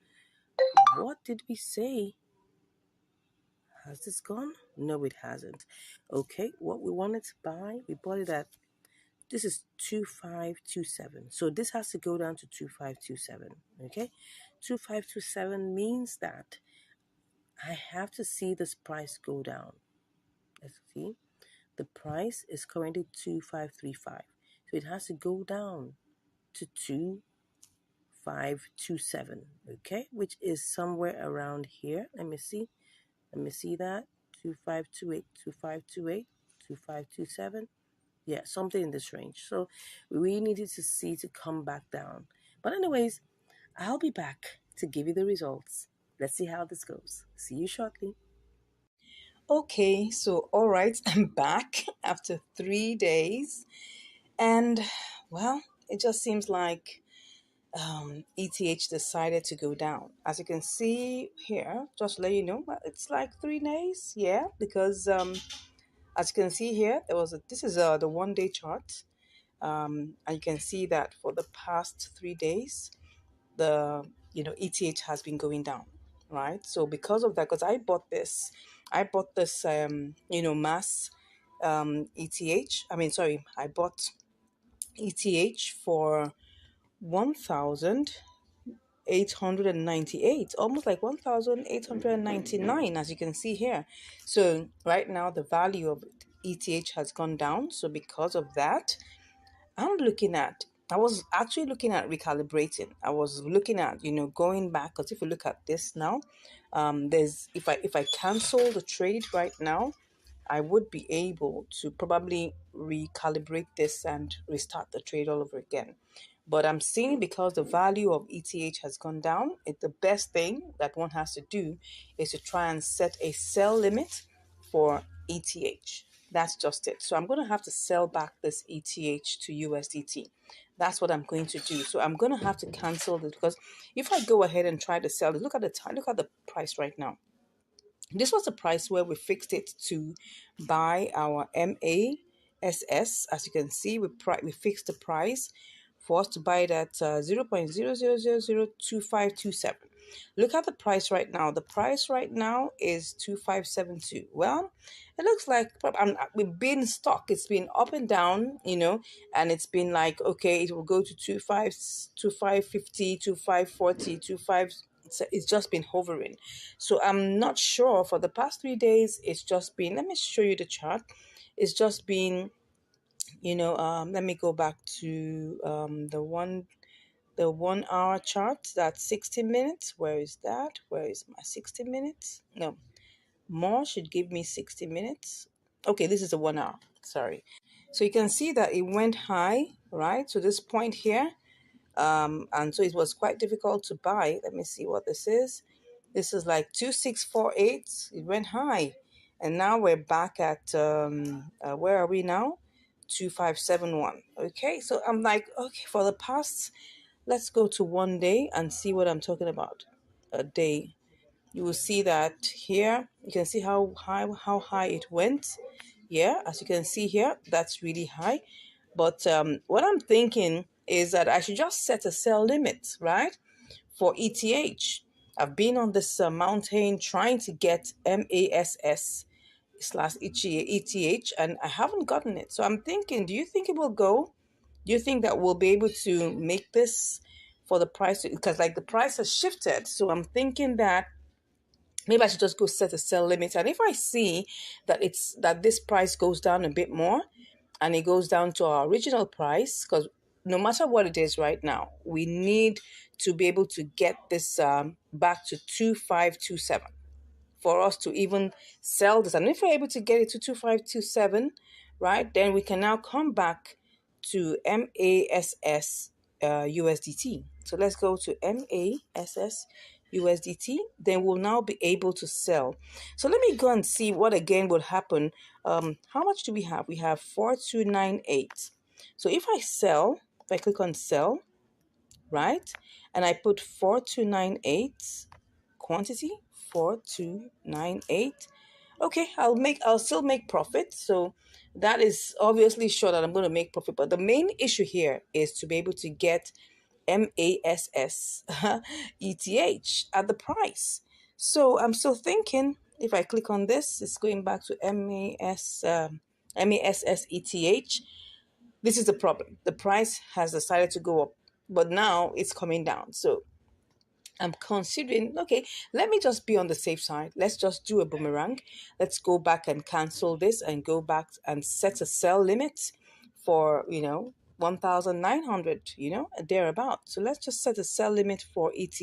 What did we say? Has this gone? No, it hasn't. Okay, what we wanted to buy, we bought it at, this is 2527. So this has to go down to 2527. Okay, 2527 means that I have to see this price go down. Let's see. The price is currently 2535. So it has to go down to 2527. Okay, which is somewhere around here. Let me see. Let me see that. 2528, 2528, 2527. Yeah, something in this range. So we needed to see to come back down. But anyways, I'll be back to give you the results. Let's see how this goes. See you shortly. Okay, so all right, I'm back after 3 days, and well, it just seems like ETH decided to go down. As you can see here, just to let you know, it's like 3 days, yeah, because as you can see here, this is the 1 day chart, and you can see that for the past 3 days, the ETH has been going down, right? So because of that, because I bought this mass ETH. I mean, sorry, I bought ETH for 1,898, almost like 1,899, as you can see here. So right now the value of ETH has gone down. So because of that, I was actually looking at recalibrating. I was looking at, going back, because if you look at this now, there's if I cancel the trade right now, I would be able to probably recalibrate this and restart the trade all over again. But I'm seeing, because the value of ETH has gone down, the best thing that one has to do is to try and set a sell limit for ETH. That's just it. So I'm going to have to sell back this ETH to USDT. That's what I'm going to do. So I'm going to have to cancel this, because if I go ahead and try to sell it, look at the time, look at the price right now. This was the price where we fixed it to buy our MASS. As you can see, we fixed the price for us to buy it at 0.00002527. Look at the price right now. The price right now is 2572. Well, it looks like we've been stuck. It's been up and down, and it's been like, okay, it will go to 2550, 2540, 25. It's just been hovering. So I'm not sure. For the past 3 days, it's just been, let me show you the chart. It's just been, let me go back to the 1 hour chart. That's 60 minutes. Where is that? Where is my 60 minutes? No, more should give me 60 minutes. Okay, this is the 1 hour. Sorry. So you can see that it went high, right? So this point here. And so it was quite difficult to buy. Let me see what this is. This is like 2648. It went high. And now we're back at, where are we now? 2571. Okay, so I'm like, okay, for the past, let's go to 1 day and see what I'm talking about. A day. You will see that here, you can see how high it went. Yeah, as you can see here, that's really high. But what I'm thinking is that I should just set a sell limit, right, for ETH. I've been on this mountain trying to get MASS slash ETH, and I haven't gotten it. So I'm thinking, do you think it will go? Do you think that we'll be able to make this for the price? Because like the price has shifted. So I'm thinking that maybe I should just go set a sell limit. And if I see that this price goes down a bit more, and it goes down to our original price, because no matter what it is right now, we need to be able to get this back to 2527 for us to even sell this. And if we're able to get it to 2527, right, then we can now come back to MASS USDT. So let's go to MASS USDT. Then we'll now be able to sell. So let me go and see what again will happen. How much do we have? We have 4298. So if I click on sell, right, and I put 4298 quantity, 4298. Okay, I'll still make profit. So that is obviously sure that I'm going to make profit. But the main issue here is to be able to get MASS ETH at the price. So I'm still thinking, if I click on this, it's going back to MASS ETH. This is the problem. The price has decided to go up, but now it's coming down. So I'm considering, okay, let me just be on the safe side. Let's just do a boomerang. Let's go back and cancel this and go back and set a sell limit for, 1,900, thereabout. So let's just set a sell limit for ETH.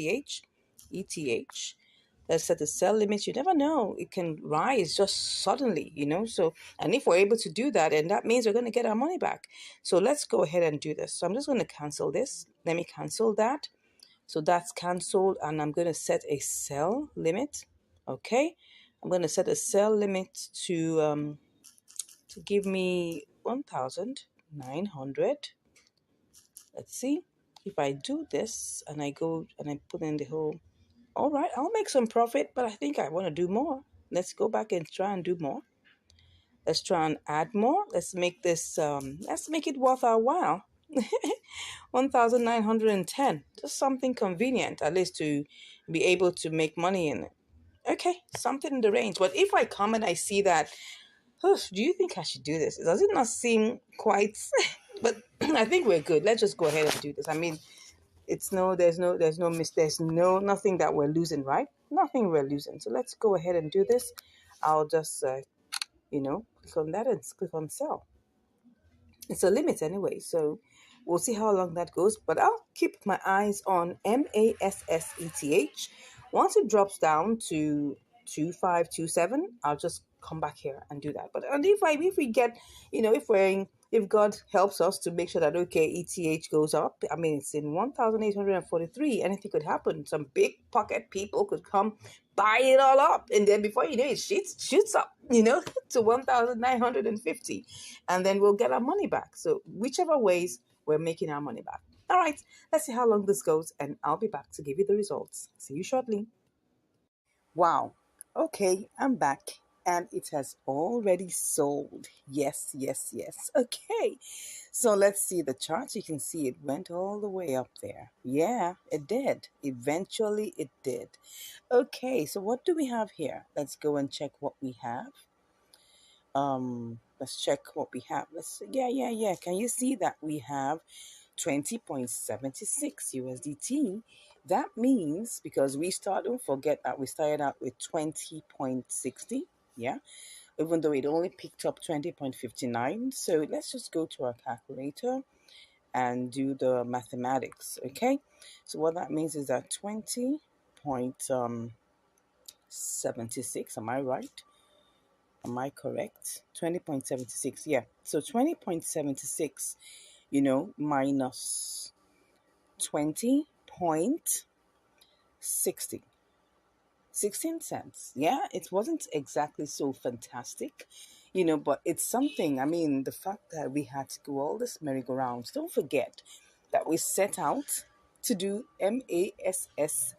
Let's set a sell limit. You never know. It can rise just suddenly, So, and if we're able to do that, and that means we're going to get our money back. So let's go ahead and do this. So I'm just going to cancel this. Let me cancel that. So that's canceled, and I'm going to set a sell limit. Okay, I'm going to set a sell limit to give me 1,900. Let's see if I do this and I go and I put in the whole. All right, I'll make some profit, but I think I want to do more. Let's go back and try and do more. Let's try and add more. Let's make this. Let's make it worth our while. 1,910. Just something convenient, at least to be able to make money in it. Okay, something in the range. But if I come and I see that, do you think I should do this? Does it not seem quite? But I think we're good. Let's just go ahead and do this. I mean, there's nothing that we're losing, right? Nothing we're losing. So let's go ahead and do this. I'll just, click on that and click on sell. It's a limit anyway, so we'll see how long that goes. But I'll keep my eyes on MASS ETH. Once it drops down to 2527, I'll just come back here and do that. But and if we get, if if God helps us to make sure that, okay, ETH goes up, I mean, it's in 1,843, anything could happen. Some big pocket people could come buy it all up. And then before you know it, shoots up, to 1,950. And then we'll get our money back. So whichever ways, we're making our money back. All right, let's see how long this goes, and I'll be back to give you the results. See you shortly. Wow. Okay, I'm back and it has already sold. Yes, yes, yes. Okay. So let's see the chart. You can see it went all the way up there. Yeah, it did. Eventually it did. Okay, so what do we have here? Let's go and check what we have. Let's check what we have. Yeah. Can you see that we have 20.76 USDT? That means, because don't forget that we started out with 20.60, yeah, even though it only picked up 20.59. So let's just go to our calculator and do the mathematics, okay? So what that means is that 20.76, am I right? Am I correct? 20.76, yeah. So 20.76, minus 20.60. 16 cents. Yeah, it wasn't exactly so fantastic, but it's something. I mean, the fact that we had to go all this merry-go-rounds, don't forget that we set out to do MASS,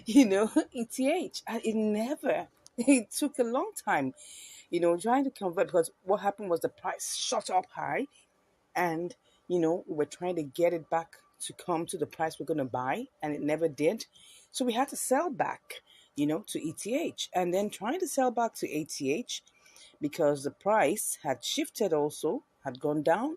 ETH, and it never, it took a long time, trying to convert, because what happened was the price shot up high, and we were trying to get it back to come to the price we're going to buy, and it never did. So we had to sell back, to ETH, and then trying to sell back to ATH because the price had shifted, also had gone down.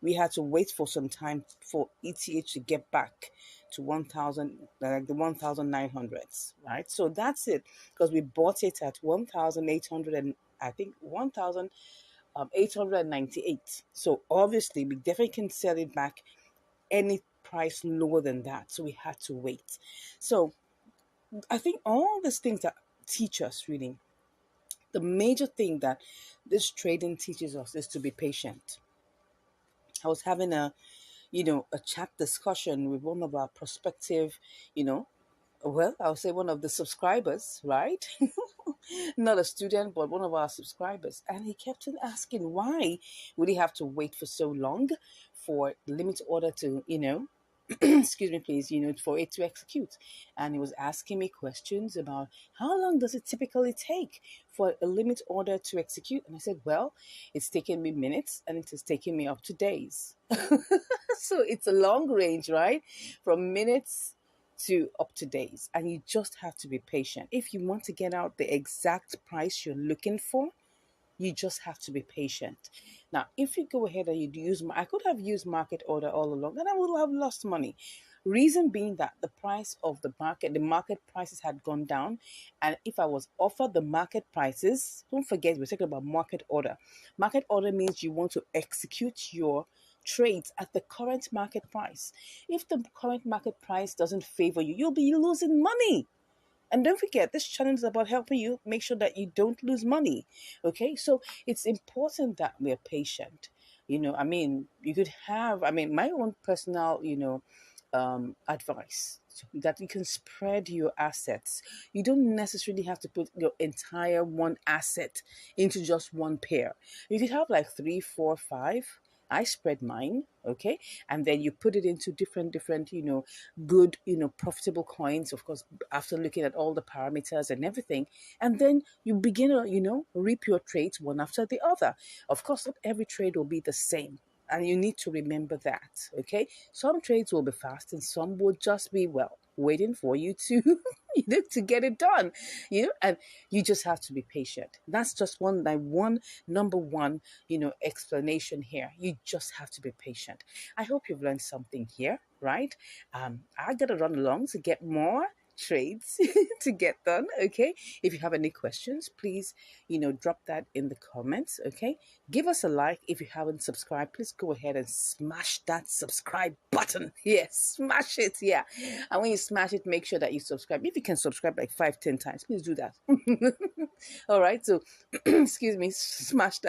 We had to wait for some time for ETH to get back to 1,000, like the 1,900s, right? So that's it, because we bought it at 1,800, and I think 1,898. So obviously we definitely can sell it back any price lower than that. So we had to wait. So I think all these things that teach us, really, the major thing that this trading teaches us is to be patient. I was having a chat discussion with one of our prospective, I'll say one of the subscribers, right? Not a student, but one of our subscribers. And he kept on asking, why would he have to wait for so long for the limit order to, excuse me, please, for it to execute? And he was asking me questions about how long does it typically take for a limit order to execute? And I said, well, it's taken me minutes and it has taken me up to days. So it's a long range, right? From minutes to up to days, and you just have to be patient. If you want to get out the exact price you're looking for, you just have to be patient. Now, if you go ahead and I could have used market order all along and I would have lost money. Reason being that the market prices had gone down. And if I was offered the market prices, don't forget, we're talking about market order. Market order means you want to execute your trades at the current market price. If the current market price doesn't favor you, you'll be losing money. And don't forget, this channel is about helping you make sure that you don't lose money. Okay, so it's important that we're patient. You could have, my own personal, advice, that you can spread your assets. You don't necessarily have to put your entire one asset into just one pair. You could have like three, four, five. I spread mine, okay, and then you put it into different, good, profitable coins, of course, after looking at all the parameters and everything, and then you begin to, reap your trades one after the other. Of course, not every trade will be the same. And you need to remember that, okay? Some trades will be fast and some will just be, well, waiting for you to, to get it done, and you just have to be patient. That's just number one, explanation here. You just have to be patient. I hope you've learned something here, right? I got to run along to get more trades to get done, okay? If you have any questions, please, drop that in the comments, okay? Give us a like. If you haven't subscribed, please go ahead and smash that subscribe button. Yes, smash it, yeah. And when you smash it, make sure that you subscribe. If you can subscribe like 5, 10 times, please do that. All right, so excuse me, smash that